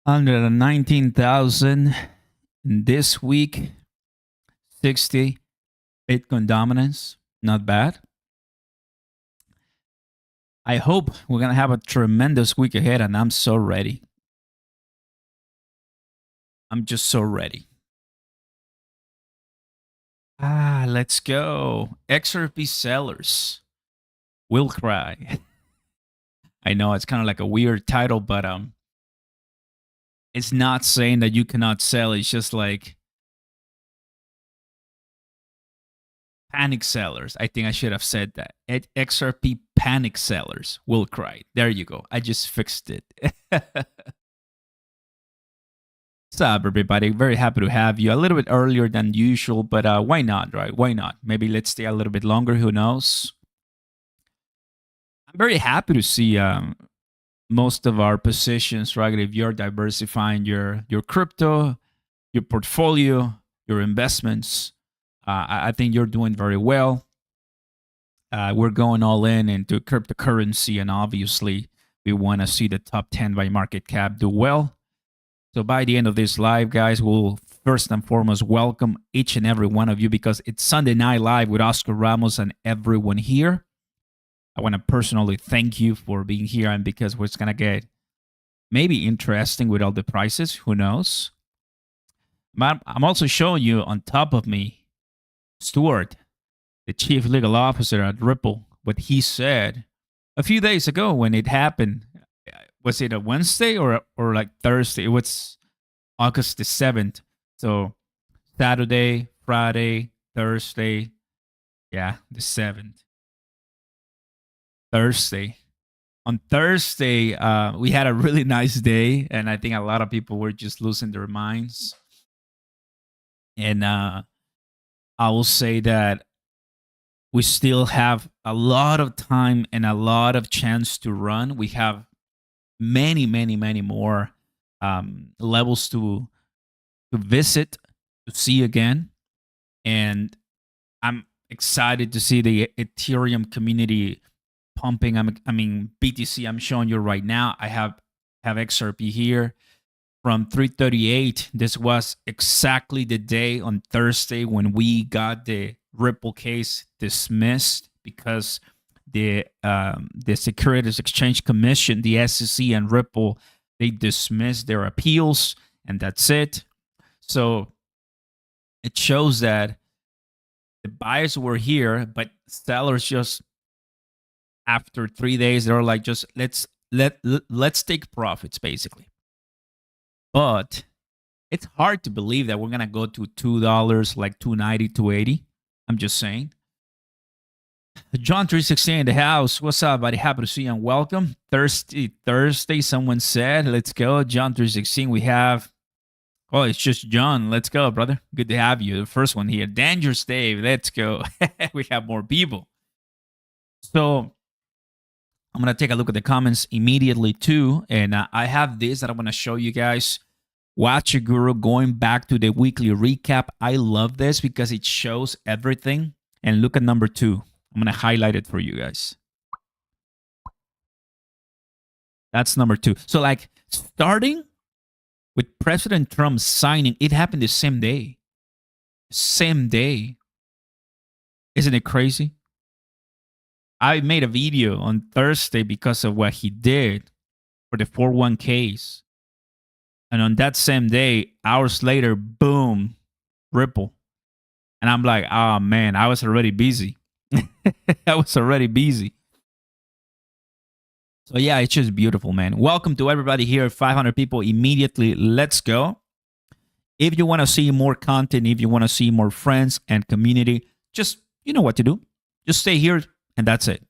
119,000 this week, 60 Bitcoin dominance. Not bad. I hope we're going to have a tremendous week ahead, and I'm so ready. I'm just so ready. Let's go. XRP sellers will cry. I know it's kind of like a weird title, but it's not saying that you cannot sell. It's just like panic sellers. I think I should have said that. XRP panic sellers will cry. There you go. I just fixed it. What's up, everybody? Very happy to have you. A little bit earlier than usual, but why not, right? Why not? Maybe let's stay a little bit longer. Who knows? I'm very happy to see most of our positions, right? If you're diversifying your crypto, your portfolio, your investments, I think you're doing very well. We're going all in into cryptocurrency, and obviously, we want to see the top 10 by market cap do well. So by the end of this live, guys, we'll first and foremost welcome each and every one of you because it's Sunday Night Live with Oscar Ramos and everyone here. I want to personally thank you for being here, and because it's going to get maybe interesting with all the prices. Who knows? But I'm also showing you on top of me, Stuart, the chief legal officer at Ripple, what he said a few days ago when it happened. Was it a Wednesday or like Thursday? It was August the 7th. So Saturday, Friday, Thursday. Yeah, the 7th. Thursday. On Thursday, we had a really nice day, and I think a lot of people were just losing their minds. And I will say that we still have a lot of time and a lot of chance to run. We have many more levels to visit, to see again. And I'm excited to see the Ethereum community pumping. I mean, BTC, I'm showing you right now. I have XRP here from 338. This was exactly the day on Thursday when we got the Ripple case dismissed because the Securities Exchange Commission, the SEC, and Ripple, they dismissed their appeals, and that's it. So it shows that the buyers were here, but sellers just after 3 days they're like, just let's take profits basically. But it's hard to believe that we're gonna go to $2, like $2.90, $2.80. I'm just saying. John 316 in the house. What's up, buddy? Happy to see you and welcome. Thursday, someone said. Let's go. John 316. We have. Oh, it's just John. Let's go, brother. Good to have you. The first one here. Dangerous Dave. Let's go. We have more people. So I'm going to take a look at the comments immediately too. And I have this that I want to show you guys. Watch Your Guru going back to the weekly recap. I love this because it shows everything. And look at number 2. I'm going to highlight it for you guys. That's number 2. So like starting with President Trump signing, it happened the same day. Same day. Isn't it crazy? I made a video on Thursday because of what he did for the 401ks. And on that same day, hours later, boom, Ripple. And I'm like, oh man, I was already busy. I was already busy. So yeah, it's just beautiful, man. Welcome to everybody here. 500 people immediately. Let's go. If you want to see more content, if you want to see more friends and community, just, you know what to do. Just stay here and that's it.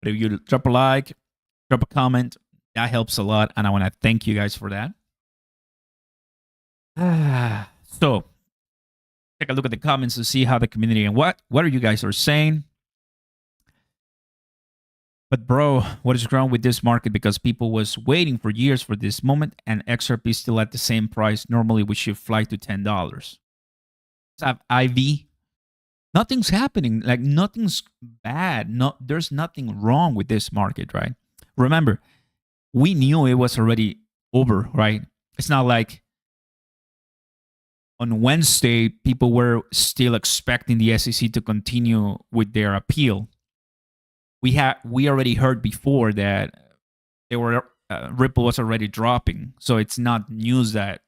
But if you drop a like, drop a comment, that helps a lot. And I want to thank you guys for that. So take a look at the comments to see how the community and what are you guys are saying. But bro, what is wrong with this market? Because people was waiting for years for this moment, and XRP is still at the same price. Normally, we should fly to $10. Let's have IV. Nothing's happening. Like nothing's bad. No, there's nothing wrong with this market, right? Remember, we knew it was already over, right? It's not like on Wednesday people were still expecting the SEC to continue with their appeal. We already heard before that they were Ripple was already dropping, so it's not news that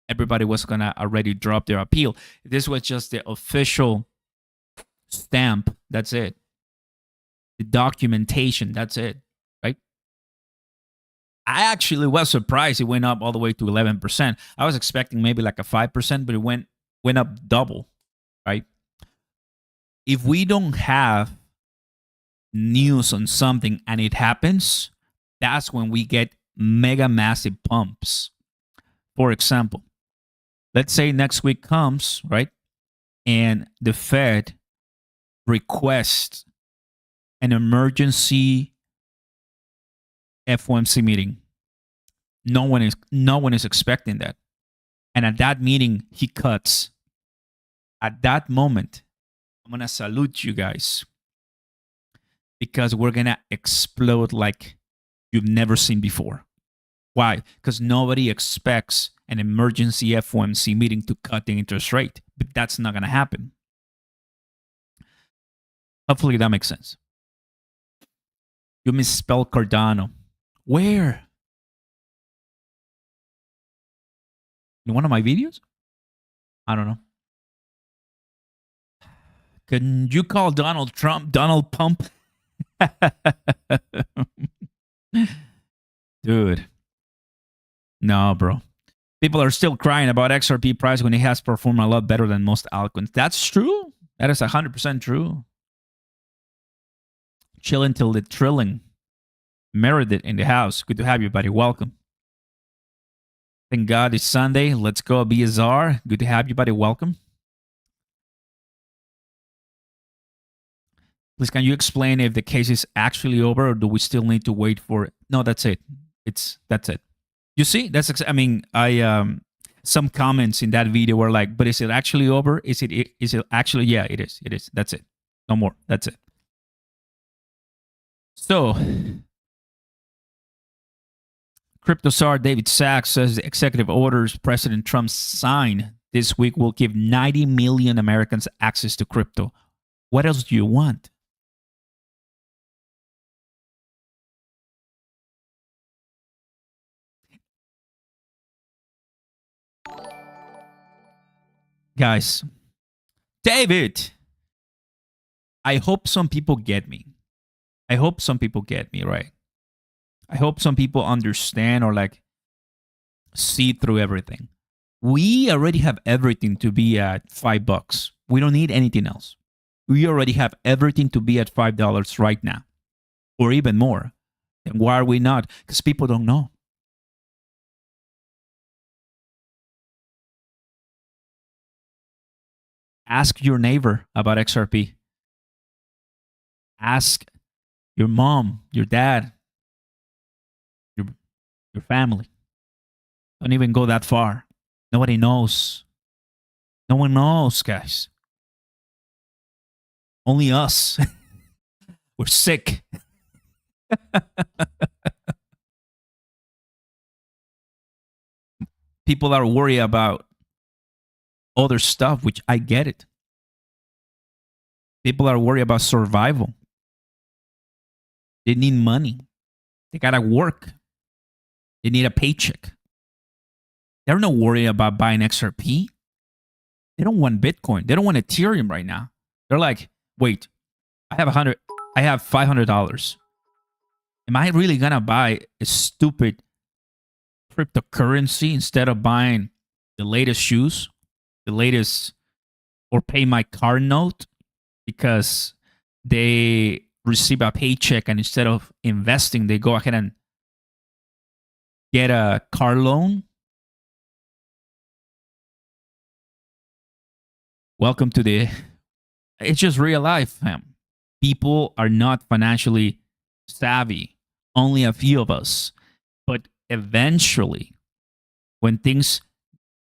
everybody was gonna already drop their appeal. This was just the official stamp. That's it. The documentation. That's it. Right. I actually was surprised it went up all the way to 11%. I was expecting maybe like a 5%, but it went up double. Right. If we don't have news on something and it happens, that's when we get mega massive pumps. For example, let's say next week comes, right? And the Fed requests an emergency FOMC meeting. No one is expecting that. And at that meeting, he cuts. At that moment, I'm gonna salute you guys because we're gonna explode like you've never seen before. Why? Because nobody expects an emergency FOMC meeting to cut the interest rate, but that's not gonna happen. Hopefully that makes sense. You misspelled Cardano. Where? In one of my videos? I don't know. Can you call Donald Trump Donald Pump? Dude. No, bro. People are still crying about XRP price when it has performed a lot better than most altcoins. That's true. That is 100% true. Chill until the trilling. Meredith in the house. Good to have you, buddy. Welcome. Thank God it's Sunday. Let's go, BSR. Good to have you, buddy. Welcome. Please, can you explain if the case is actually over or do we still need to wait for it? No, that's it. That's it. You see, some comments in that video were like, but is it actually over? Is it actually? Yeah, it is. It is. That's it. No more. That's it. So, Crypto czar David Sachs says the executive orders President Trump signed this week will give 90 million Americans access to crypto. What else do you want? Guys, David, I hope some people get me. I hope some people get me, right? I hope some people understand or like see through everything. We already have everything to be at $5. We don't need anything else. We already have everything to be at $5 right now, or even more. Then why are we not? Because people don't know. Ask your neighbor about XRP. Ask your mom, your dad, your family. Don't even go that far. Nobody knows. No one knows, guys. Only us. We're sick. People are worried about other stuff, which I get it. People are worried about survival. They need money. They gotta work. They need a paycheck. They're not worried about buying XRP. They don't want Bitcoin. They don't want Ethereum right now. They're like, wait, I have $500. Am I really gonna buy a stupid cryptocurrency instead of buying the latest shoes, the latest, or pay my car note because they receive a paycheck and instead of investing, they go ahead and get a car loan? Welcome to it's just real life, fam. People are not financially savvy. Only a few of us. But eventually, when things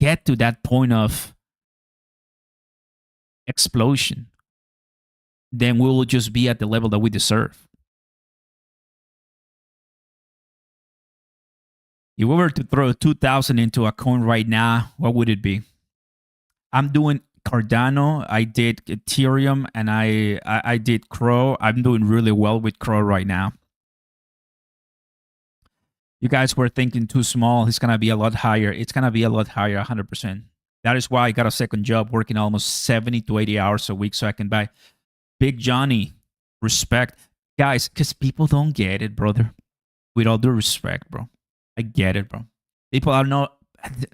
get to that point of explosion, then we will just be at the level that we deserve. If we were to throw 2,000 into a coin right now, what would it be? I'm doing Cardano. I did Ethereum, and I did Crow. I'm doing really well with Crow right now. You guys were thinking too small. It's gonna be a lot higher. It's gonna be a lot higher, 100%. That is why I got a second job, working almost 70 to 80 hours a week, so I can buy. Big Johnny, respect, guys, because people don't get it, brother. With all due respect, bro, I get it, bro. People are not.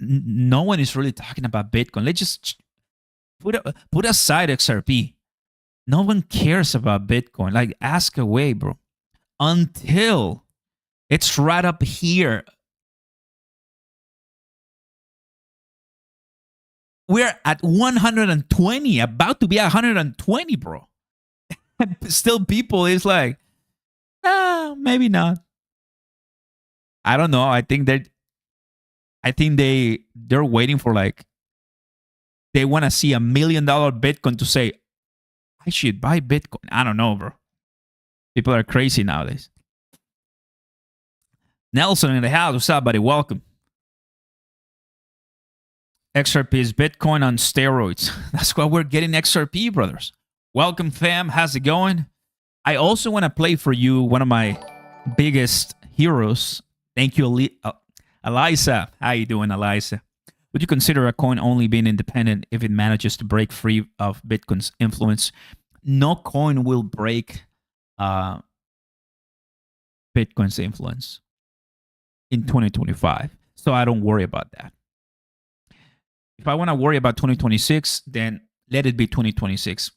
No one is really talking about Bitcoin. Let's just put aside XRP. No one cares about Bitcoin. Like, ask away, bro. Until it's right up here. We're at 120, about to be 120, bro. Still, people is like, maybe not. I don't know. I think they're waiting for, like, they want to see $1 million Bitcoin to say, I should buy Bitcoin. I don't know, bro. People are crazy nowadays. Nelson in the house. What's up, buddy? Welcome. XRP is Bitcoin on steroids. That's why we're getting XRP, brothers. Welcome, fam. How's it going? I also want to play for you one of my biggest heroes. Thank you, Eliza. How you doing, Eliza? Would you consider a coin only being independent if it manages to break free of Bitcoin's influence? No coin will break Bitcoin's influence in 2025. So I don't worry about that. If I want to worry about 2026, then let it be 2026.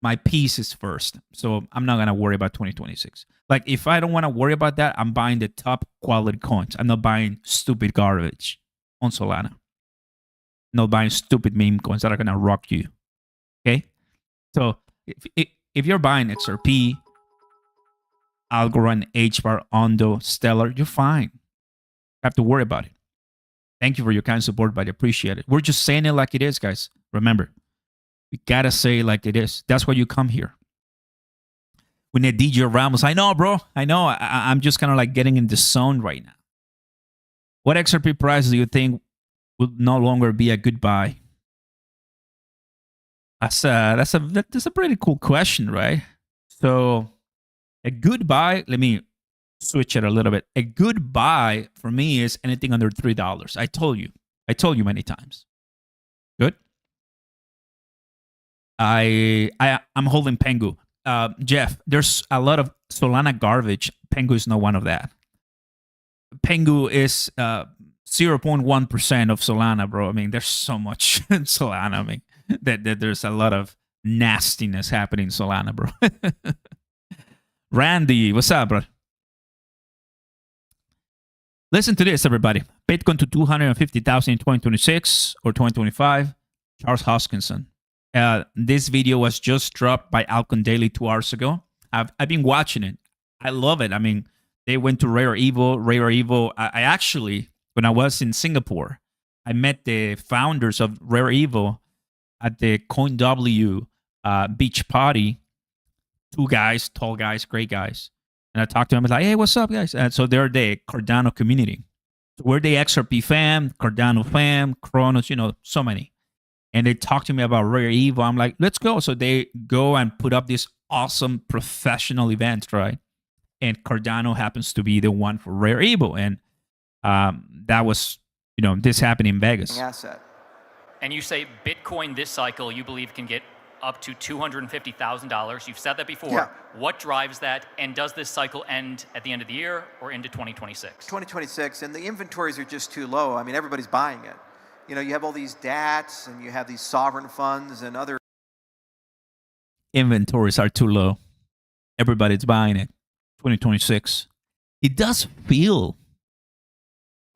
My peace is first. So I'm not going to worry about 2026. Like, if I don't want to worry about that, I'm buying the top quality coins. I'm not buying stupid garbage on Solana. Not buying stupid meme coins that are going to rock you. Okay? So if you're buying XRP, Algorand, HBAR, Ondo, Stellar, you're fine. You have to worry about it. Thank you for your kind support, but I appreciate it. We're just saying it like it is, guys. Remember, we gotta say it like it is. That's why you come here. When they DJ Ramos, I know, bro. I know. I'm just kind of like getting in the zone right now. What XRP price do you think will no longer be a good buy? That's a pretty cool question, right? So a good buy, let me switch it a little bit. A good buy for me is anything under $3. I told you many times. Good. I'm holding Pengu. Jeff, there's a lot of Solana garbage. Pengu is not one of that. Pengu is 0.1% of Solana, bro. I mean, there's so much in Solana. I mean, that there's a lot of nastiness happening in Solana, bro. Randy, what's up, bro? Listen to this, everybody. Bitcoin to 250,000 in 2026 or 2025. Charles Hoskinson. This video was just dropped by Alcon Daily 2 hours ago. I've been watching it. I love it. I mean, they went to Rare Evo. I actually, when I was in Singapore, I met the founders of Rare Evo at the CoinW beach party. 2 guys, tall guys, great guys. And I talked to them. I was like, hey, what's up, guys? And so they're the Cardano community. So we're the XRP fam, Cardano fam, Kronos, so many. And they talked to me about Rare Evo. I'm like, let's go. So they go and put up this awesome professional event, right? And Cardano happens to be the one for Rare Evo. And that was, this happened in Vegas. Asset. And you say Bitcoin this cycle, you believe can get up to $250,000. You've said that before. Yeah. What drives that? And does this cycle end at the end of the year or into 2026? 2026, and the inventories are just too low. I mean, everybody's buying it. You have all these DATs, and you have these sovereign funds and other inventories are too low. Everybody's buying it. 2026. It does feel,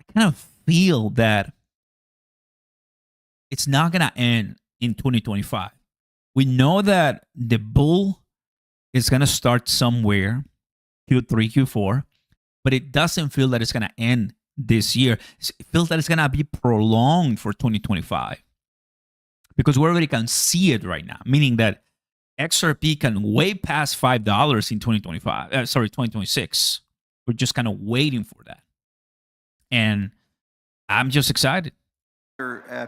I kind of feel that it's not going to end in 2025. We know that the bull is going to start somewhere, Q3, Q4, but it doesn't feel that it's going to end this year. It feels that it's going to be prolonged for 2025 because we already can see it right now, meaning that XRP can way past $5 in 2026. We're just kind of waiting for that. And I'm just excited.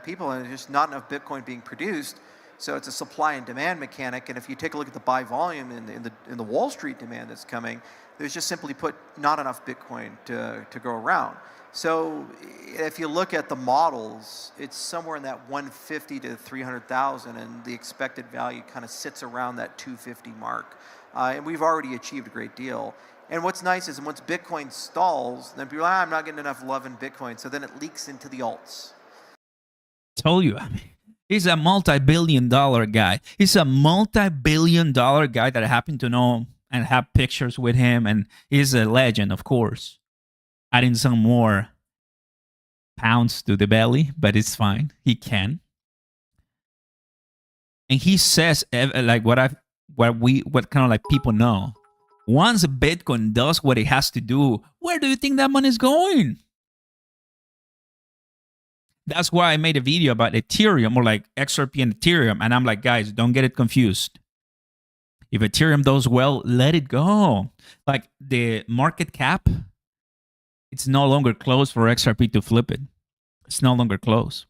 People, and there's just not enough Bitcoin being produced. So it's a supply and demand mechanic. And if you take a look at the buy volume in the Wall Street demand that's coming, there's just simply put not enough Bitcoin to go around. So if you look at the models, it's somewhere in that 150 to 300,000, and the expected value kind of sits around that 250 mark. And we've already achieved a great deal. And what's nice is once Bitcoin stalls, then people are like, I'm not getting enough love in Bitcoin. So then it leaks into the alts. Told you, I mean, he's a multi-billion-dollar guy. He's a multi-billion-dollar guy that I happen to know and have pictures with him, and he's a legend, of course. Adding some more pounds to the belly, but it's fine. He can. And he says, like what kind of like people know. Once Bitcoin does what it has to do, where do you think that money is going? That's why I made a video about Ethereum, or like XRP and Ethereum. And I'm like, guys, don't get it confused. If Ethereum does well, let it go. Like the market cap, it's no longer closed for XRP to flip it. It's no longer closed.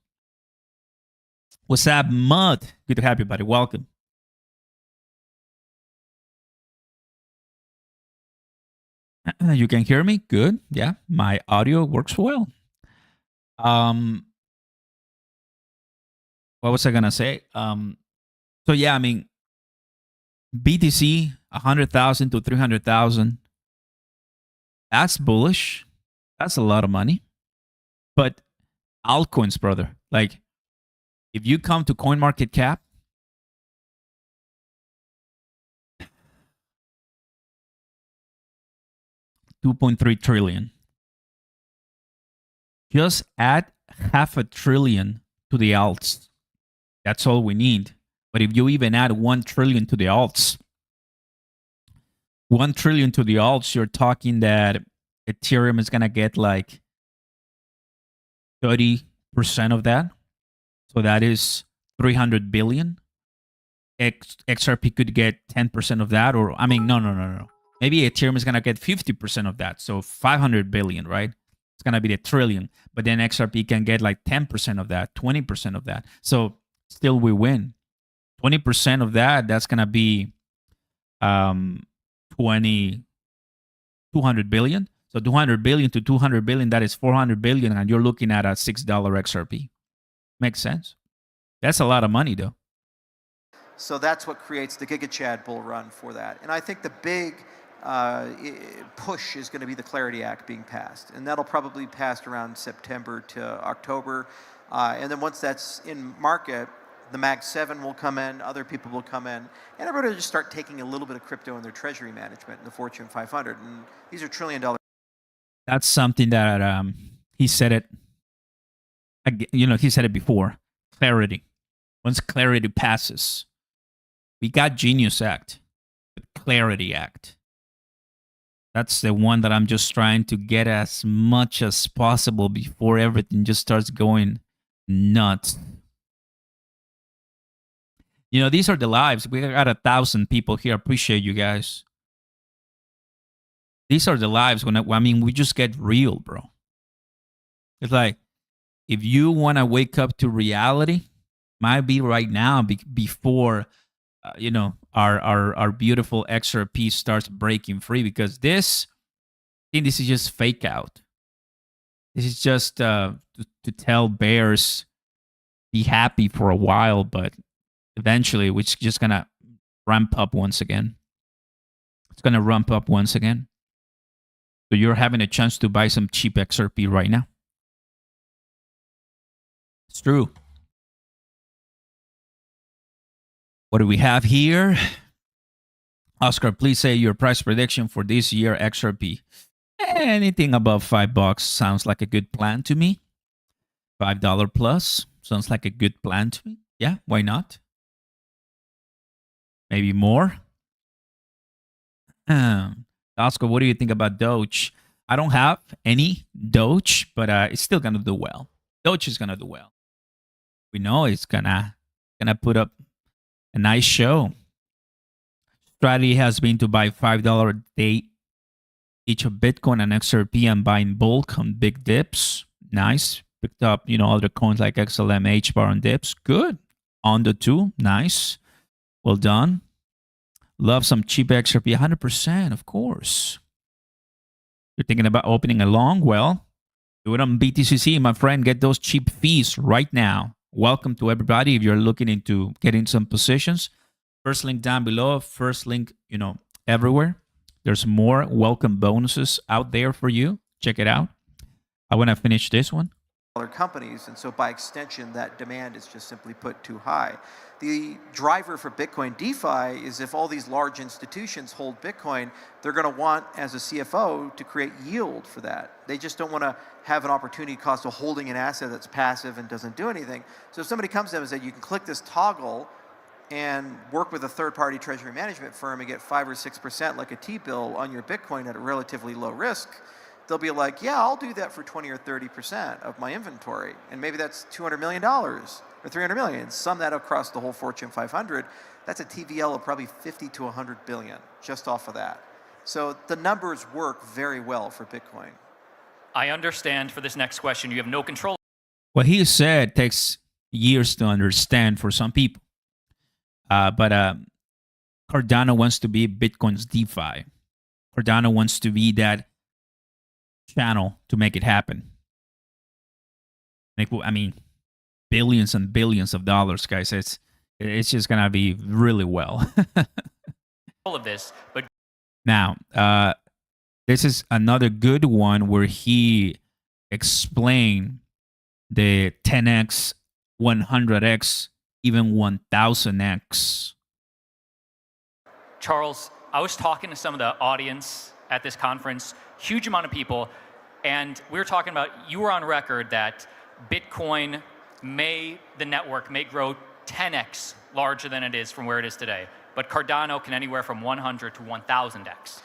What's up, Mud? Good to have you, buddy. Welcome. You can hear me? Good. Yeah, my audio works well. What was I gonna say? So yeah, I mean, BTC 100,000 to 300,000. That's bullish. That's a lot of money. But altcoins, brother, like if you come to CoinMarketCap, $2.3 trillion. Just add $500 billion to the alts. That's all we need. But if you even add 1 trillion to the alts, 1 trillion to the alts, you're talking that Ethereum is going to get like 30% of that. So that is 300 billion. XRP could get 10% of that. Or, I mean, no. Maybe Ethereum is going to get 50% of that. So 500 billion, right? It's going to be the trillion. But then XRP can get like 10% of that, 20% of that. So still we win. 20% of that, that's going to be 200 billion. So 200 billion to 200 billion, that is 400 billion. And you're looking at a $6 XRP. Makes sense. That's a lot of money, though. So that's what creates the GigaChad bull run for that. And I think the big push is going to be the Clarity Act being passed. And that'll probably be passed around September to October. And then once that's in market, the Mag 7 will come in, other people will come in, and everybody will just start taking a little bit of crypto in their treasury management in the Fortune 500. And these are $1 trillion. That's something that he said it. He said it before. Clarity. Once Clarity passes, we got Genius Act, but Clarity Act. That's the one that I'm just trying to get as much as possible before everything just starts going nuts. These are the lives. We got 1,000 people here. Appreciate you guys. These are the lives when we just get real, bro. It's like, if you want to wake up to reality, might be right now before, our beautiful XRP starts breaking free, because I think this is just fake out. This is just to tell bears, be happy for a while, but eventually it's just going to ramp up once again. It's going to ramp up once again. So you're having a chance to buy some cheap XRP right now. It's true. What do we have here? Oscar, please say your price prediction for this year XRP. Anything above $5 sounds like a good plan to me. $5 plus sounds like a good plan to me. Yeah, why not? Maybe more. Oscar, what do you think about Doge? I don't have any Doge, but it's still gonna do well. Doge is gonna do well. We know it's gonna put up a nice show. Strategy has been to buy $5 a day each of Bitcoin and XRP and buying bulk on big dips. Nice. Picked up, other coins like XLM, HBAR on dips. Good. On the 2. Nice. Well done. Love some cheap XRP. 100%, of course. You're thinking about opening a long? Well, do it on BTCC, my friend. Get those cheap fees right now. Welcome to everybody. If you're looking into getting some positions, first link down below. First link, everywhere. There's more welcome bonuses out there for you. Check it out. I want to finish this one. Companies, and so by extension, that demand is just simply put too high. The driver for Bitcoin DeFi is if all these large institutions hold Bitcoin, they're going to want, as a CFO, to create yield for that. They just don't want to have an opportunity cost of holding an asset that's passive and doesn't do anything. So if somebody comes to them and says, you can click this toggle and work with a third-party treasury management firm and get 5 or 6% like a T-bill on your Bitcoin at a relatively low risk, they'll be like, yeah, I'll do that for 20 or 30% of my inventory. And maybe that's $200 million or $300 million. Sum that across the whole Fortune 500. That's a TVL of probably 50 to 100 billion just off of that. So the numbers work very well for Bitcoin. I understand for this next question, you have no control. What he said takes years to understand for some people. But Cardano wants to be Bitcoin's DeFi. Cardano wants to be that channel to make it happen. I mean, billions and billions of dollars, guys. It's just gonna be really well. All of this, but now, this is another good one where he explained the 10x, 100x, even 1000x. Charles, I was talking to some of the audience at this conference, huge amount of people, and we were talking about, you were on record that Bitcoin the network may grow 10x larger than it is from where it is today, but Cardano can anywhere from 100 to 1000x.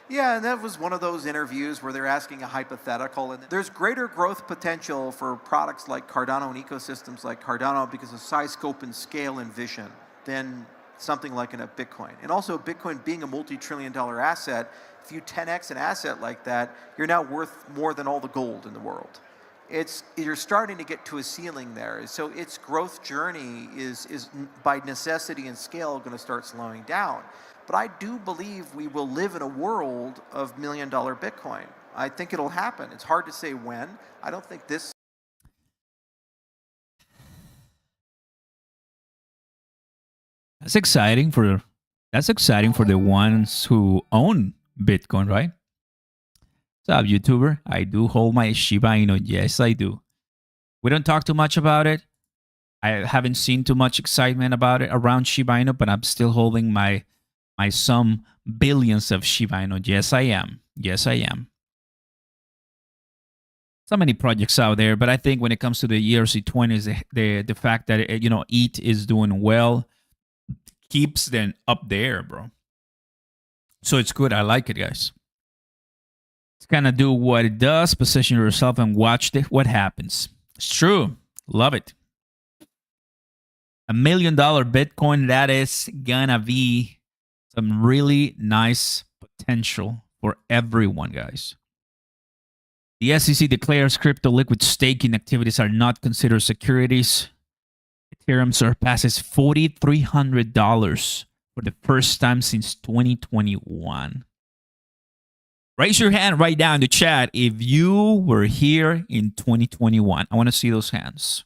Yeah, and that was one of those interviews where they're asking a hypothetical, and there's greater growth potential for products like Cardano and ecosystems like Cardano because of size, scope, and scale and vision than something like in a Bitcoin. And also Bitcoin being a multi-trillion-dollar asset, if you 10x an asset like that, you're now worth more than all the gold in the world. You're starting to get to a ceiling there. So its growth journey is by necessity and scale going to start slowing down. But I do believe we will live in a world of $1 million Bitcoin. I think it'll happen. It's hard to say when. I don't think this. That's exciting for the ones who own Bitcoin, right? What's up, YouTuber? I do hold my Shiba Inu. Yes, I do. We don't talk too much about it. I haven't seen too much excitement about it around Shiba Inu, but I'm still holding my some billions of Shiba Inu. Yes, I am. Yes, I am. So many projects out there, but I think when it comes to the ERC20s, the fact that ETH is doing well keeps them up there, bro. So it's good. I like it, guys. It's kind of do what it does. Position yourself and watch what happens. It's true. Love it. $1 million Bitcoin. That is gonna be some really nice potential for everyone, guys. The SEC declares crypto liquid staking activities are not considered securities. Ethereum surpasses $4,300 for the first time since 2021. Raise your hand right down in the chat if you were here in 2021. I want to see those hands.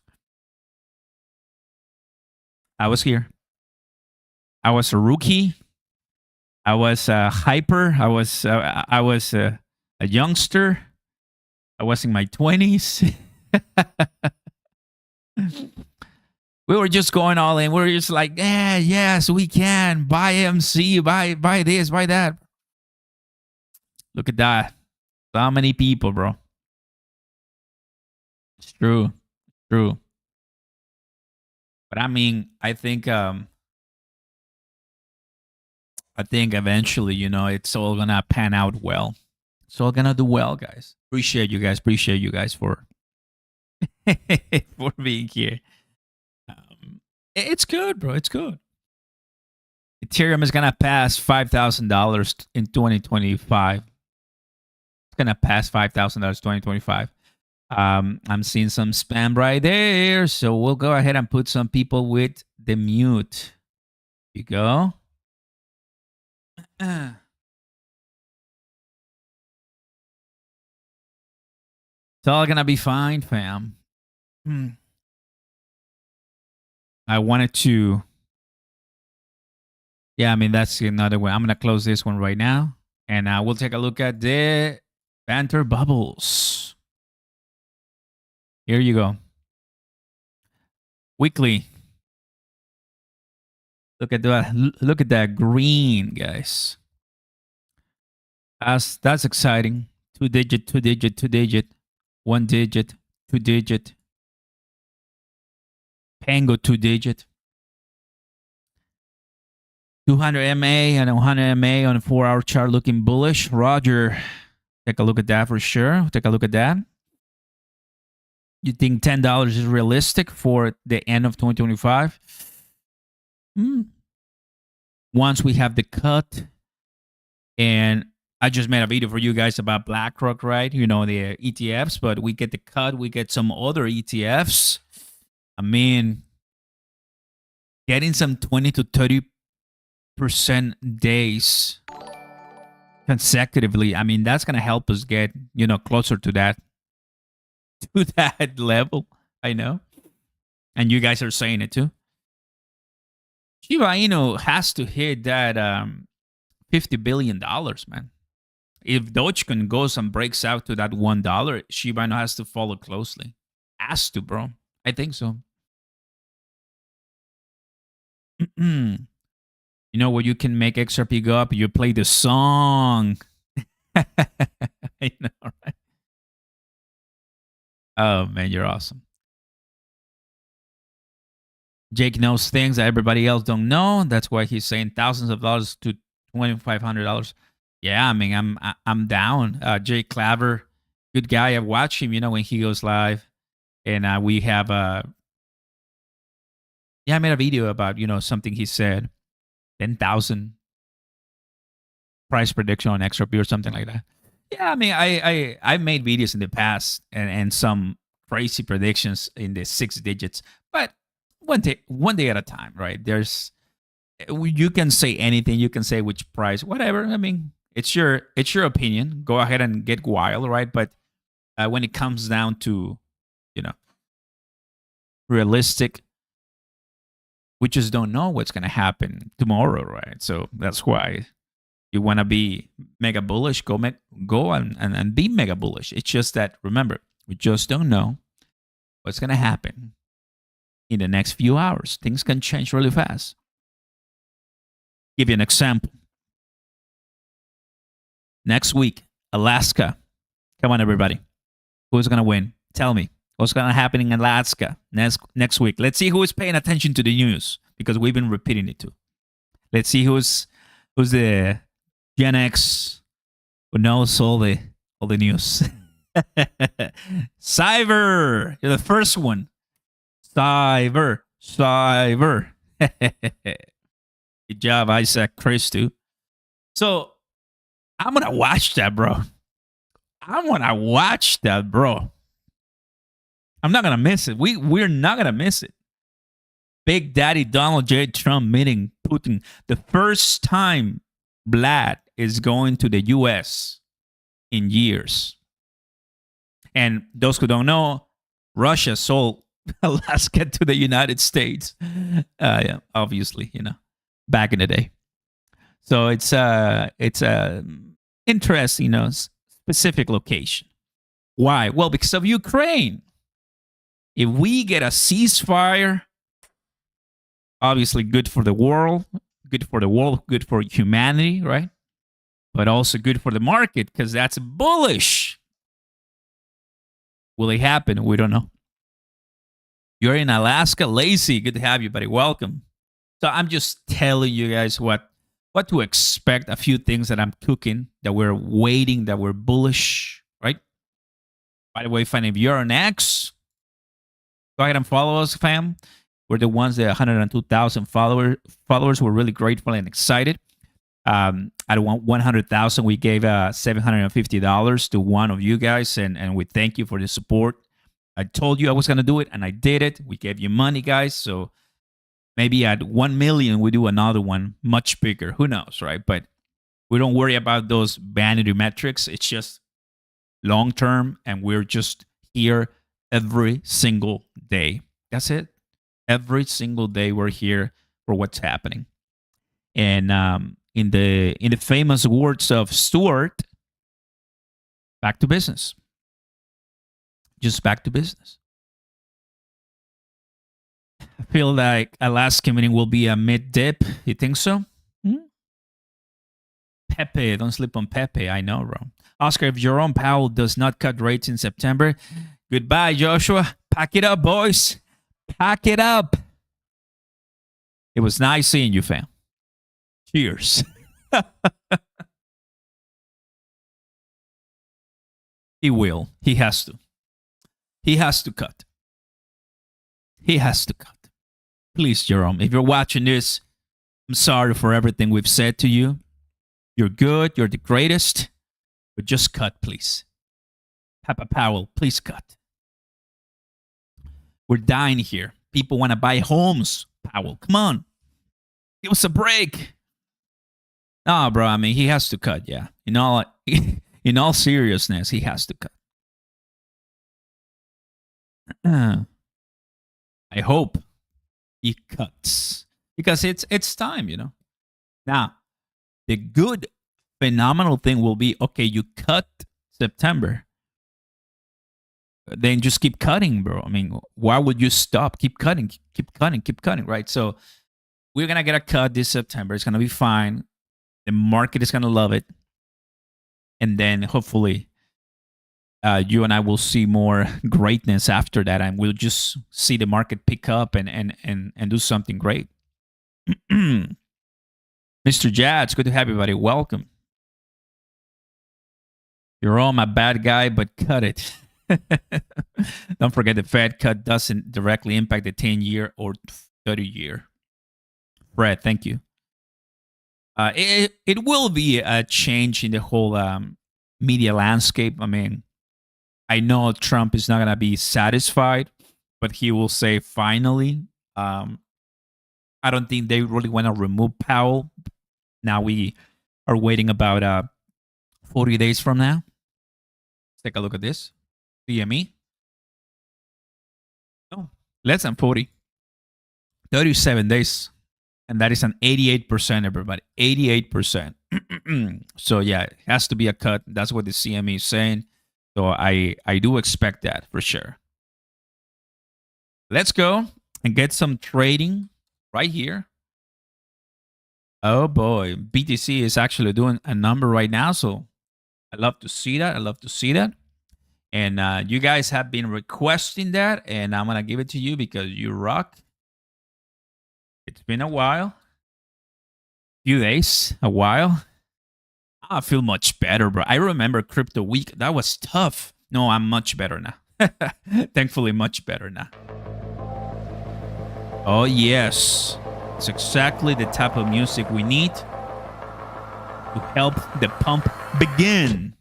I was here. I was a rookie. I was a hyper. I was a youngster. I was in my 20s. We were just going all in. We were just like, yes, we can. Buy MC, buy this, buy that. Look at that. So many people, bro. It's true. True. But I mean, I think eventually, it's all gonna pan out well. It's all gonna do well, guys. Appreciate you guys for for being here. It's good, bro. It's good. Ethereum is gonna pass $5,000 in 2025. gonna pass $5,000 2025. I'm seeing some spam right there, so we'll go ahead and put some people with the mute. Here you go. It's all gonna be fine, fam. I wanted to. Yeah, I mean that's another way. I'm gonna close this one right now, and we'll take a look at the banter bubbles. Here you go. Weekly. Look at that. Look at that green, guys. That's exciting. 2-digit, 2-digit, 2-digit, 1-digit, 2-digit. Pango 2-digit. 200 MA and 100 MA on a 4-hour chart looking bullish. Roger, take a look at that for sure. Take a look at that. You think $10 is realistic for the end of 2025? Once we have the cut, and I just made a video for you guys about BlackRock, right? You know, the ETFs, but we get the cut, we get some other ETFs. I mean, getting some 20 to 30% days consecutively, I mean, that's going to help us get, closer to that level. I know. And you guys are saying it too. Shiba Inu has to hit that $50 billion, man. If Dogecoin goes and breaks out to that $1, Shiba Inu has to follow closely. Has to, bro. I think so. You know where you can make XRP go up? You play the song. I know, right? Oh, man, you're awesome. Jake knows things that everybody else don't know. That's why he's saying thousands of dollars to $2,500. Yeah, I mean, I'm down. Jake Claver, good guy. I watch him, when he goes live, and we have I made a video about something he said, 10,000 price prediction on XRP or something like that. Yeah, I mean, I made videos in the past and some crazy predictions in the 6 digits, but one day at a time, right? You can say anything, you can say which price, whatever. I mean, it's your opinion. Go ahead and get wild, right? But when it comes down to realistic, we just don't know what's going to happen tomorrow, right? So that's why you want to be mega bullish, go and be mega bullish. It's just that, remember, we just don't know what's going to happen in the next few hours. Things can change really fast. Give you an example. Next week, Alaska. Come on, everybody. Who's going to win? Tell me. What's going to happen in Alaska next week? Let's see who is paying attention to the news, because we've been repeating it too. Let's see who's the Gen X who knows all the news. Cyber, you're the first one. Cyber. Good job, Isaac, Chris too. So I'm gonna watch that, bro. I'm not gonna miss it. We're not gonna miss it. Big Daddy Donald J. Trump meeting Putin. The first time Vlad is going to the U.S. in years. And those who don't know, Russia sold Alaska to the United States. Yeah, obviously, back in the day. So it's a interesting, specific location. Why? Well, because of Ukraine. If we get a ceasefire, obviously good for the world, good for humanity, right? But also good for the market, because that's bullish. Will it happen? We don't know. You're in Alaska, Lacey. Good to have you, buddy. Welcome. So I'm just telling you guys what to expect. A few things that I'm cooking, that we're waiting, that we're bullish, right? By the way, fam, if you're an X, go ahead and follow us, fam. We're the ones that 102,000 followers. We're really grateful and excited. at 100,000, we gave $750 to one of you guys, and we thank you for the support. I told you I was gonna do it, and I did it. We gave you money, guys. So maybe at 1 million, we do another one much bigger. Who knows, right? But we don't worry about those vanity metrics. It's just long term, and we're just here every single day. That's it. Every single day, we're here for what's happening. And in the famous words of Stuart, back to business. Just back to business. I feel like Alaska meeting will be a mid dip. You think so? Pepe, don't sleep on Pepe. I know, bro. Oscar, if Jerome Powell does not cut rates in September, goodbye, Joshua. Pack it up, boys. Pack it up. It was nice seeing you, fam. Cheers. He will. He has to. He has to cut. He has to cut. Please, Jerome, if you're watching this, I'm sorry for everything we've said to you. You're good. You're the greatest. But just cut, please. Papa Powell, please cut. We're dying here. People want to buy homes, Powell. Come on. Give us a break. No, bro. I mean, he has to cut, yeah. In all seriousness, he has to cut. I hope he cuts. Because it's time, you know. Now, the good, phenomenal thing will be, okay, you cut September. Then just keep cutting, bro. I mean, why would you stop? Keep cutting, right? So we're going to get a cut this September. It's going to be fine. The market is going to love it. And then hopefully you and I will see more greatness after that. And we'll just see the market pick up and do something great. Mr. Jad, it's good to have you, buddy. Welcome. You're all my bad guy, but cut it. Don't forget the Fed cut doesn't directly impact the 10-year or 30-year. Fred, thank you. It will be a change in the whole media landscape. I mean, I know Trump is not going to be satisfied, but he will say finally. I don't think they really want to remove Powell. Now we are waiting about 40 days from now. Let's take a look at this. CME. No, less than 40. 37 days. And that is an 88%, everybody. 88%. So, yeah, it has to be a cut. That's what the CME is saying. So, I do expect that for sure. Let's go and get some trading right here. Oh, boy. BTC is actually doing a number right now. So, I love to see that. And you guys have been requesting that. And I'm going to give it to you because you rock. It's been a while. Few days. A while. I feel much better, bro. I remember Crypto Week. That was tough. No, I'm much better now. Thankfully, much better now. Oh, yes. It's exactly the type of music we need to help the pump begin.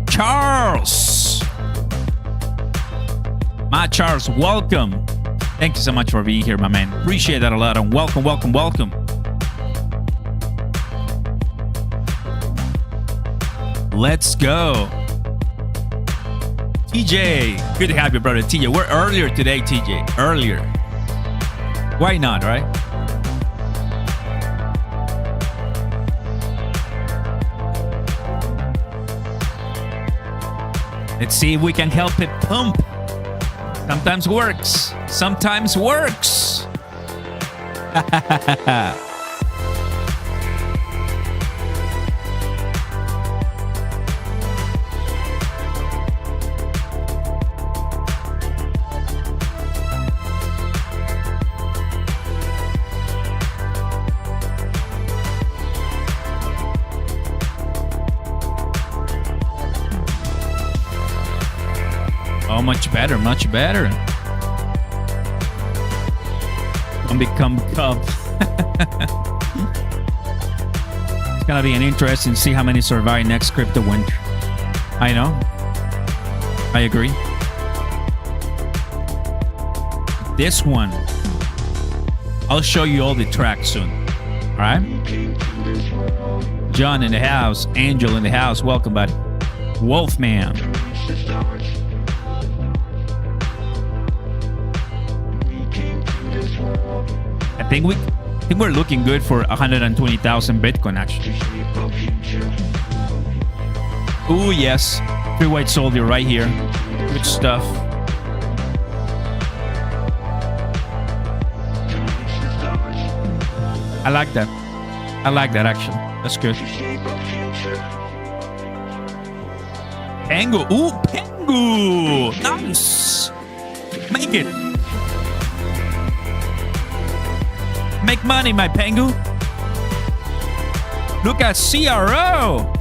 Charles! My Charles, welcome. Thank you so much for being here, my man. Appreciate that a lot. And welcome. Let's go. TJ, good to have you, brother. TJ, we're earlier today, TJ. Earlier. Why not, right? Let's see if we can help it pump. Sometimes works. Sometimes works. Oh, much better. Don't become Cub. It's gonna be an interesting to see how many survive next crypto winter. I know. I agree. This one, I'll show you all the tracks soon. All right? John in the house. Angel in the house. Welcome, buddy. Wolfman. I think we're looking good for 120,000 Bitcoin actually. Ooh, yes. Free White Soldier right here. Good stuff. I like that. I like that actually. That's good. Pengu. Ooh, Pengu. Nice. Make it. Make money, my Pengu. Look at CRO.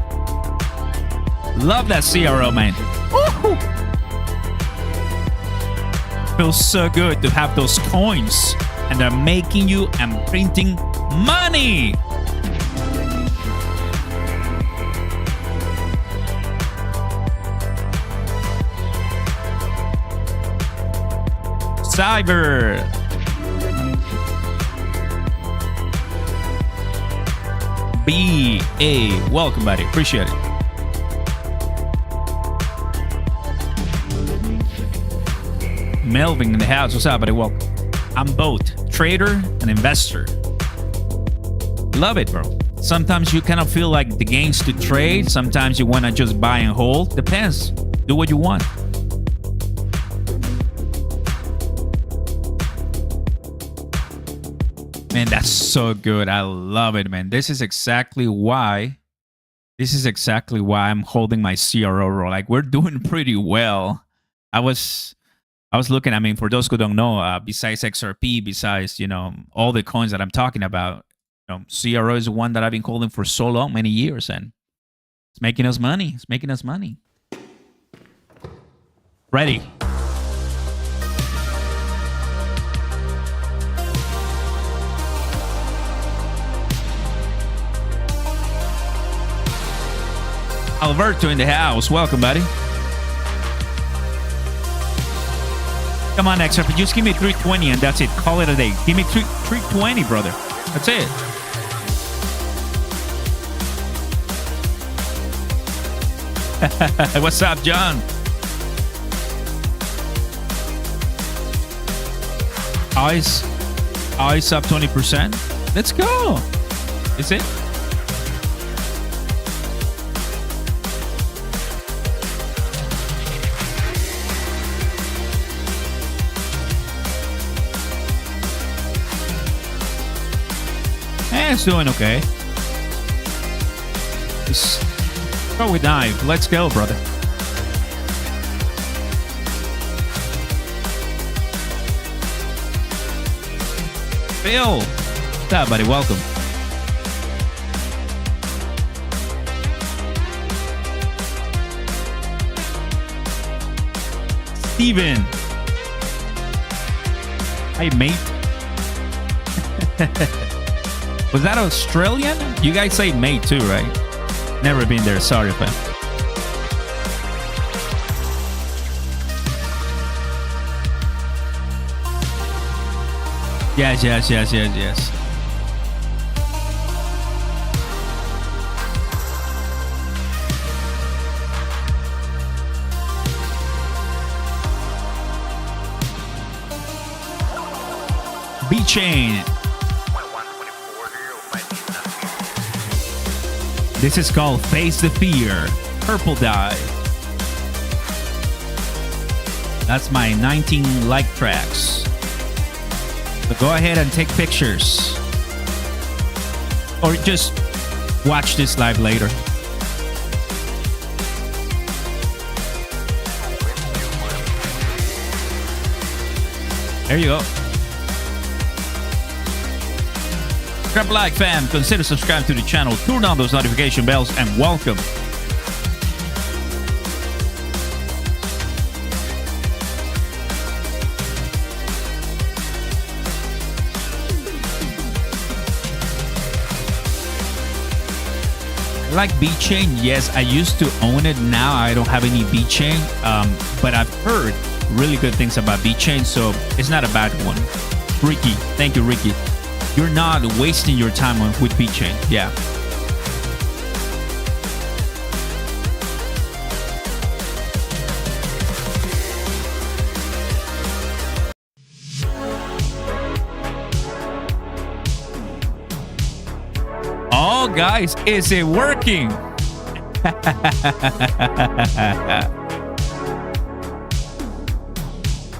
Love that CRO, man. Woo-hoo. Feels so good to have those coins. And they're making you and printing money. Cyber. B.A. Welcome, buddy. Appreciate it. Melvin in the house. What's up, buddy? Welcome. I'm both trader and investor. Love it, bro. Sometimes you kind of feel like the game's to trade. Sometimes you want to just buy and hold. Depends. Do what you want. Man, that's so good. I love it, man. This is exactly why I'm holding my CRO role. Like, we're doing pretty well. I was looking, I mean, for those who don't know, besides XRP, besides, all the coins that I'm talking about, CRO is one that I've been holding for so long, many years, and it's making us money. It's making us money. Ready. Alberto in the house. Welcome, buddy. Come on, XRP. Just give me 320 and that's it. Call it a day. Give me 320, brother. That's it. What's up, John? Eyes up 20%. Let's go. Is it? It's doing okay. Let's go with dive. Let's go, brother. Phil. What's up, buddy? Welcome. Steven. Hey, mate. Was that Australian? You guys say mate too, right? Never been there. Sorry, fam. Yes. B-Chain. This is called Face the Fear. Purple dye. That's my 19 like tracks. So go ahead and take pictures. Or just watch this live later. There you go. Grab a like, fam. Consider subscribing to the channel. Turn on those notification bells and welcome. like BChain. Yes, I used to own it. Now I don't have any BChain. But I've heard really good things about BChain, so it's not a bad one. Ricky, thank you, Ricky. You're not wasting your time with BChain. Yeah. Oh, guys, is it working?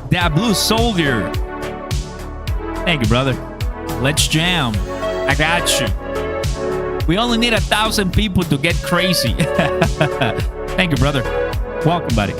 That blue soldier. Thank you, brother. Let's jam. I got you. We only need 1,000 people to get crazy. Thank you, brother. Welcome, buddy.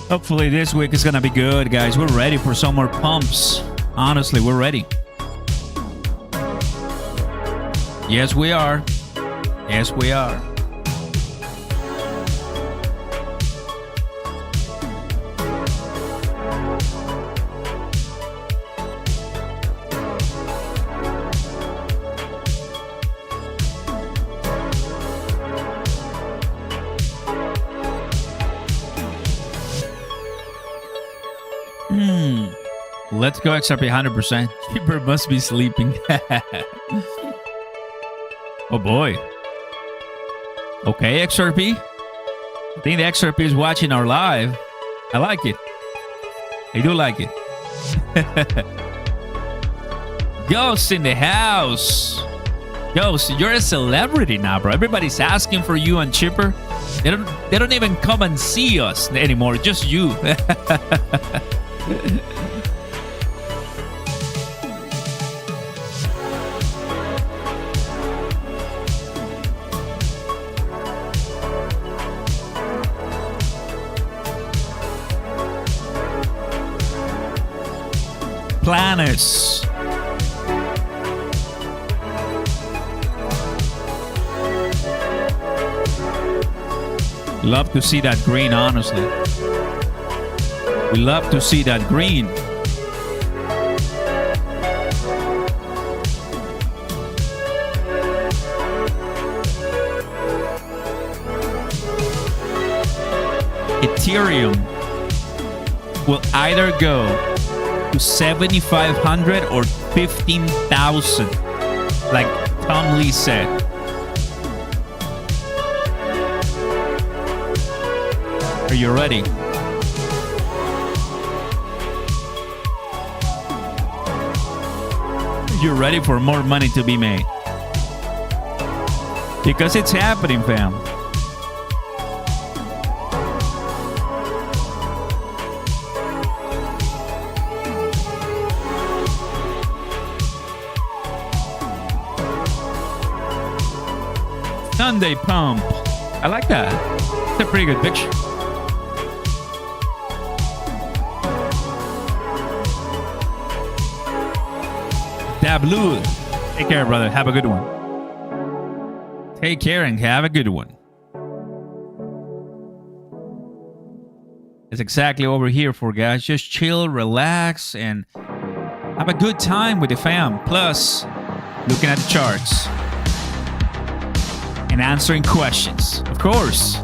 Hopefully this week is gonna be good, guys. We're ready for some more pumps. Honestly, we're ready. Yes, we are. Yes, we are. Let's go XRP 100%. Cheaper must be sleeping. Oh boy. Okay, XRP. I think the XRP is watching our live. I like it. I do like it. Ghost in the house. Ghost, you're a celebrity now, bro. Everybody's asking for you on Chipper. They don't even come and see us anymore. Just you. Planets. Love to see that green, honestly. We love to see that green. Ethereum will either go to 7,500 or 15,000, like Tom Lee said. Are you ready? You're ready for more money to be made. Because it's happening, fam. Sunday pump. I like that. It's a pretty good picture. That blue. Take care, brother. Have a good one. Take care and have a good one. That's exactly what we're here for, guys. Just chill, relax, and have a good time with the fam. Plus, looking at the charts. And answering questions, of course.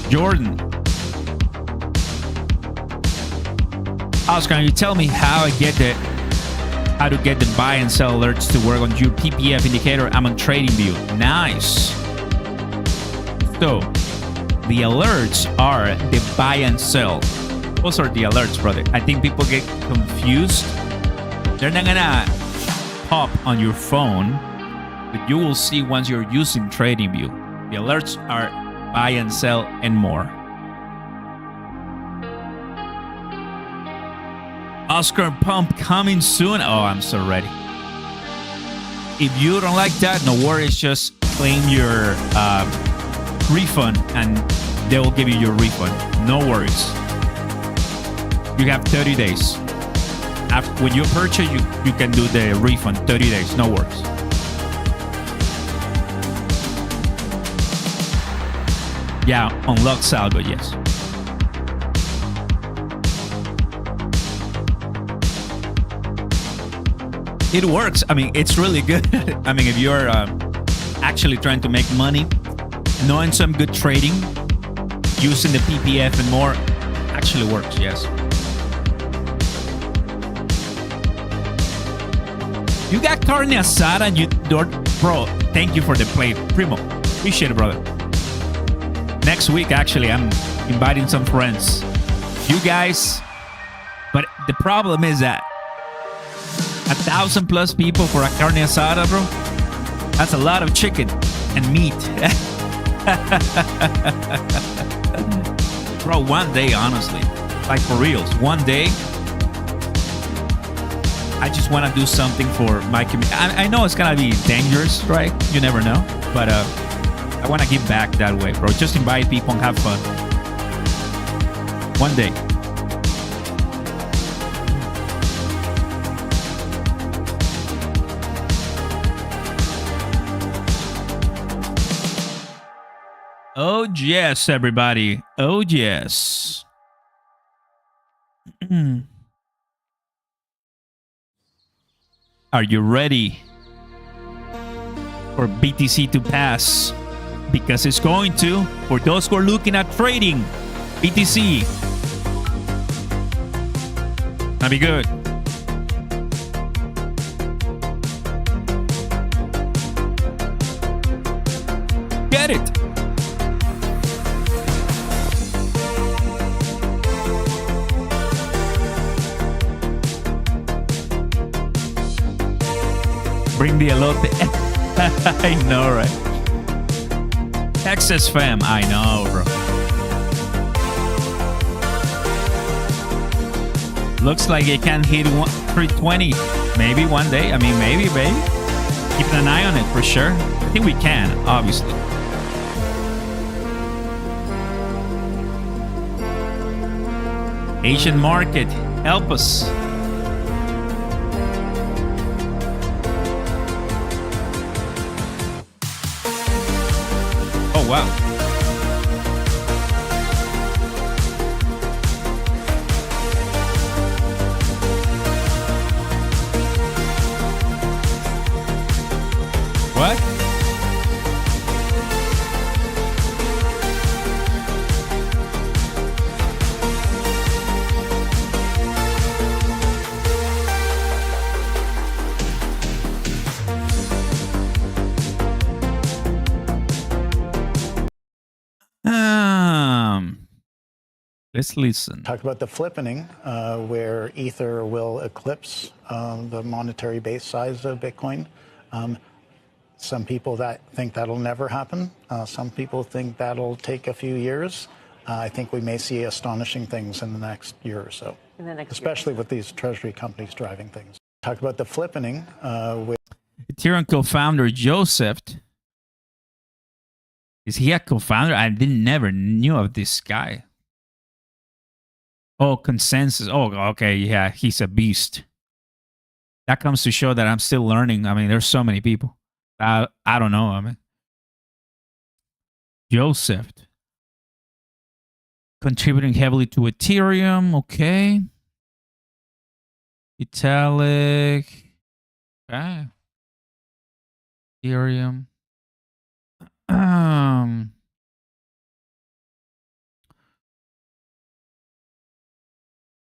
Jordan. Oscar, can you tell me how to get the buy and sell alerts to work on your PPF indicator? I'm on TradingView. Nice. So, the alerts are the buy and sell. Those are the alerts, brother. I think people get confused. They're not gonna pop on your phone, but you will see once you're using TradingView. The alerts are buy and sell and more. Oscar pump coming soon. Oh, I'm so ready. If you don't like that, no worries. Just claim your refund and they will give you your refund. No worries. You have 30 days. when you purchase, you can do the refund 30 days, no worries. Yeah, unlock salvo, yes. It works. I mean, it's really good. I mean, if you're actually trying to make money, knowing some good trading, using the PPF and more, actually works, yes. You got carne asada and you don't, bro, thank you for the plate. Primo, appreciate it, brother. Next week, actually, I'm inviting some friends. You guys, but the problem is that 1,000+ people for a carne asada, bro. That's a lot of chicken and meat. Bro, one day, honestly, like for reals, one day, I just want to do something for my community. I know it's gonna be dangerous, right? You never know, but I want to give back that way, bro. Just invite people and have fun. One day. Oh, yes, everybody. Oh, yes. Are you ready for BTC to pass? Because it's going to. For those who are looking at trading, BTC. That'd be good. Get it. Bring the elote. I know, right? Texas fam, I know, bro. Looks like it can hit 320. Maybe one day. I mean, maybe. Keeping an eye on it for sure. I think we can, obviously. Asian market, help us. Oh, wow. What? Let's listen. Talk about the flippening, where Ether will eclipse the monetary base size of Bitcoin. Some people think that'll never happen. Some people think that'll take a few years. I think we may see astonishing things in the next year or so, especially with these treasury companies driving things. Talk about the flippening. Ethereum co-founder Joseph. Is he a co-founder? I never knew of this guy. Oh, consensus. Oh, okay. Yeah, he's a beast. That comes to show that I'm still learning. I mean, there's so many people. I don't know. I mean, Joseph contributing heavily to Ethereum. Okay. Vitalik. Okay. Ethereum.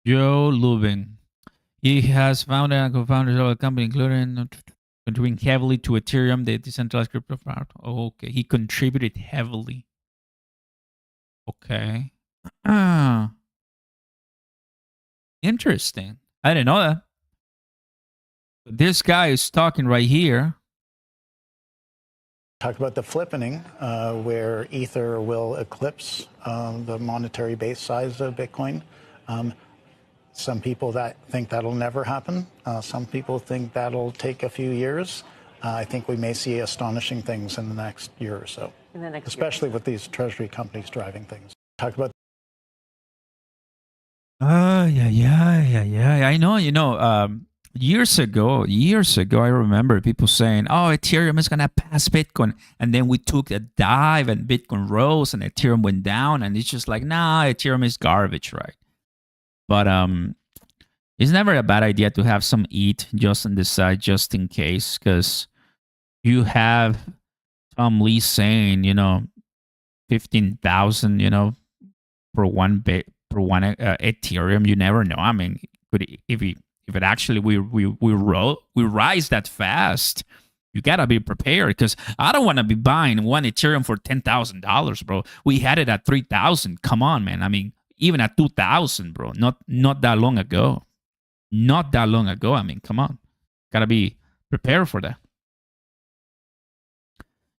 Joe Lubin. He has founded and co-founded of a company, including contributing heavily to Ethereum, the decentralized crypto part. Oh, okay. He contributed heavily. Okay. Interesting. I didn't know that. This guy is talking right here. Talk about the flippening, where Ether will eclipse the monetary base size of Bitcoin. Some people think that'll never happen. Some people think that'll take a few years. I think we may see astonishing things in the next year or so, especially with these treasury companies driving things. Talk about. yeah. I know, years ago, I remember people saying, "Oh, Ethereum is gonna pass Bitcoin," and then we took a dive, and Bitcoin rose, and Ethereum went down, and it's just like, nah, Ethereum is garbage, right? But it's never a bad idea to have some ETH just on the side, just in case, because you have Tom Lee saying, 15,000, for one bit for one Ethereum. You never know. I mean, if it actually we rise that fast, you gotta be prepared, because I don't want to be buying one Ethereum for $10,000, bro. We had it at 3,000. Come on, man. I mean, even at 2,000, bro. Not that long ago. Not that long ago. I mean, come on. Gotta be prepared for that.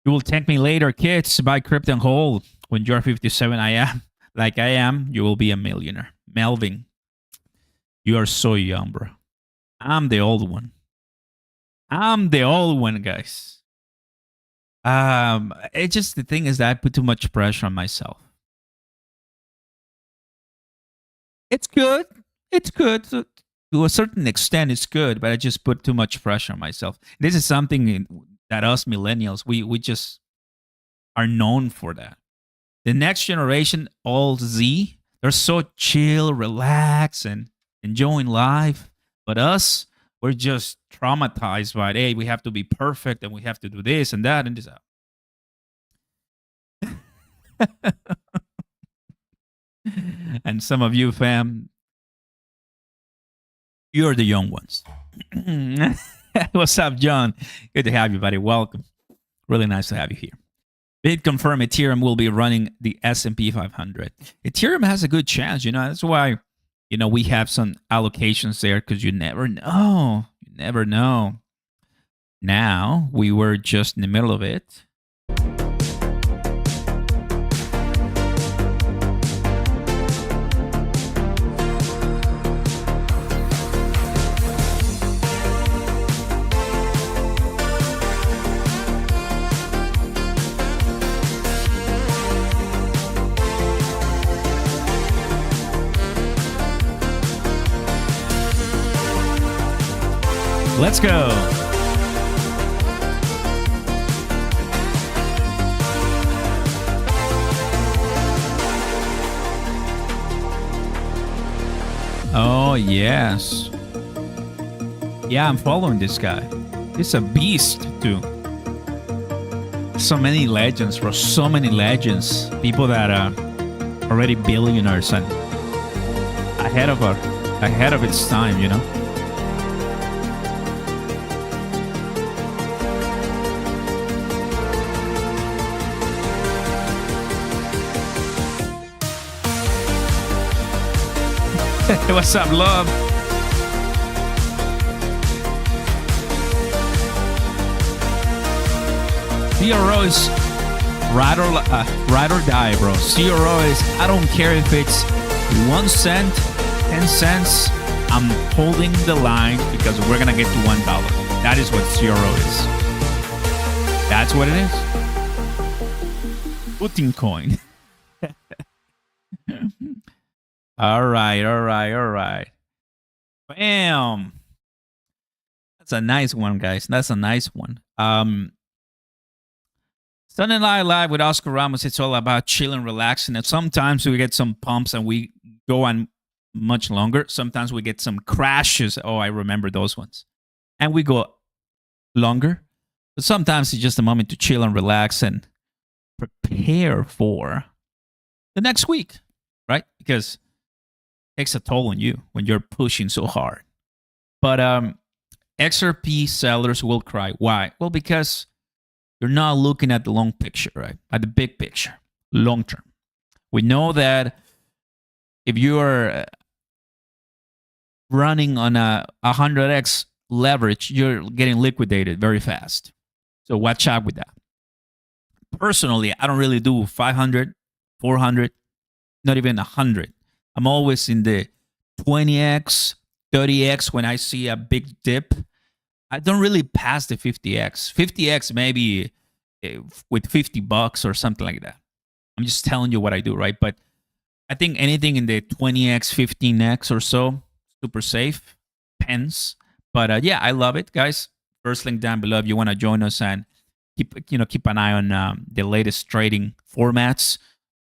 You will thank me later, kids. Buy crypto and hold. When you're 57, like I am, you will be a millionaire. Melvin, you are so young, bro. I'm the old one. Guys. It's just, the thing is that I put too much pressure on myself. It's good. To a certain extent, it's good, but I just put too much pressure on myself. This is something that us millennials, we just are known for that. The next generation, all Z, they're so chill, relaxed, and enjoying life. But us, we're just traumatized by it. Hey, we have to be perfect, and we have to do this and that and this. And some of you, fam, you're the young ones. What's up, John? Good to have you, buddy. Welcome. Really nice to have you here. BitConfirm Ethereum will be running the S&P 500. Ethereum has a good chance, That's why, we have some allocations there, because you never know. You never know. Now, we were just in the middle of it. Let's go. Oh, yes. Yeah, I'm following this guy. He's a beast, too. So many legends, bro. So many legends. People that are already billionaires and ahead of its time, What's up, love? CRO is ride or die, bro. CRO is, I don't care if it's 1 cent, 10 cents. I'm holding the line because we're going to get to $1. That is what CRO is. That's what it is. Putin coin. All right. Bam. That's a nice one, guys. That's a nice one. Sunday Night Live with Oscar Ramos. It's all about chilling, relaxing. And sometimes we get some pumps and we go on much longer. Sometimes we get some crashes. Oh, I remember those ones. And we go longer. But sometimes it's just a moment to chill and relax and prepare for the next week, right? Because takes a toll on you when you're pushing so hard. But XRP sellers will cry. Why? Well, because you're not looking at the long picture, right? At the big picture, long term. We know that if you are running on a 100x leverage, you're getting liquidated very fast. So watch out with that. Personally, I don't really do 500, 400, not even 100. I'm always in the 20x, 30x when I see a big dip. I don't really pass the 50x. 50x maybe with $50 or something like that. I'm just telling you what I do, right? But I think anything in the 20x, 15x or so, super safe. Pens. But yeah, I love it, guys. First link down below if you want to join us and keep an eye on the latest trading formats.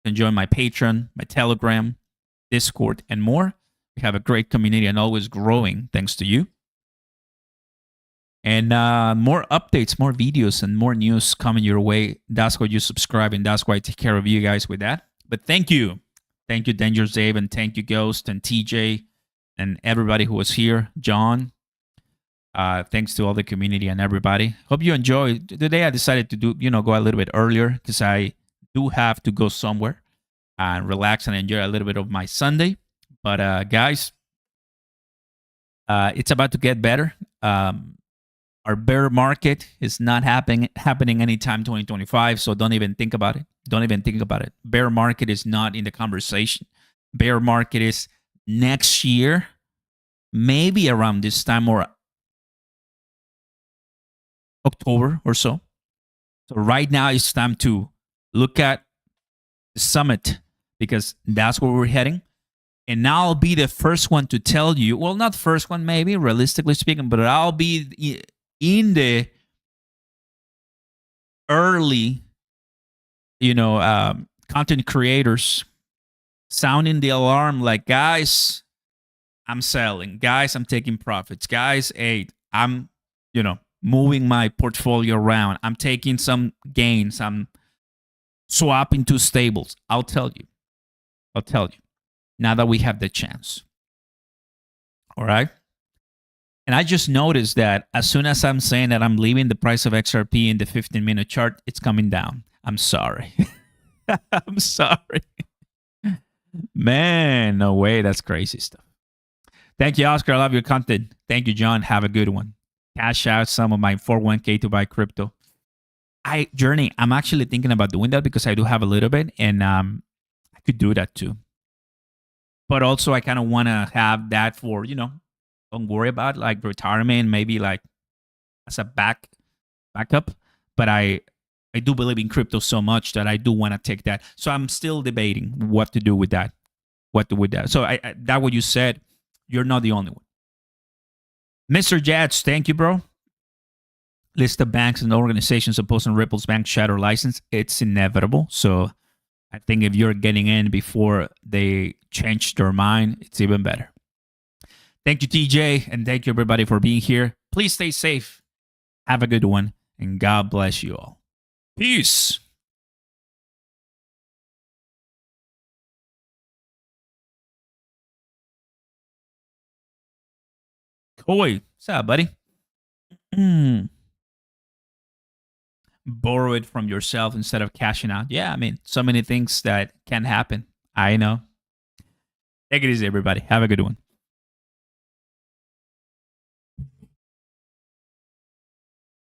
You can join my Patreon, my Telegram, Discord, and more. We have a great community and always growing thanks to you. And more updates, more videos, and more news coming your way. That's why you subscribe, and that's why I take care of you guys with that. But thank you. Thank you, Dangerous Dave, and thank you, Ghost, and TJ, and everybody who was here. John. Thanks to all the community and everybody. Hope you enjoy. Today I decided to go a little bit earlier because I do have to go somewhere and relax and enjoy a little bit of my Sunday. But guys, it's about to get better. Our bear market is not happening anytime 2025, so don't even think about it. Don't even think about it. Bear market is not in the conversation. Bear market is next year, maybe around this time or October or so. So right now it's time to look at the summit because that's where we're heading. And now I'll be the first one to tell you, well, not first one, maybe realistically speaking, but I'll be in the early, content creators sounding the alarm like, guys, I'm selling. Guys, I'm taking profits. Guys, hey, I'm, moving my portfolio around. I'm taking some gains. I'm swapping to stables. I'll tell you. Now that we have the chance. All right? And I just noticed that as soon as I'm saying that I'm leaving the price of XRP in the 15-minute chart, it's coming down. I'm sorry. I'm sorry. Man, no way. That's crazy stuff. Thank you, Oscar. I love your content. Thank you, John. Have a good one. Cash out some of my 401k to buy crypto. Journey, I'm actually thinking about doing that because I do have a little bit, and I could do that too. But also, I kind of want to have that for, don't worry about like retirement, maybe like as a backup. But I do believe in crypto so much that I do want to take that. So I'm still debating what to do with that. So that what you said, you're not the only one. Mr. Jats, thank you, bro. List of banks and organizations opposing Ripple's bank shadow license. It's inevitable. So I think if you're getting in before they change their mind, it's even better. Thank you, TJ, and thank you, everybody, for being here. Please stay safe. Have a good one, and God bless you all. Peace. Koi, what's up, buddy? Borrow it from yourself instead of cashing out. Yeah, I mean, so many things that can happen. I know. Take it easy, everybody. Have a good one.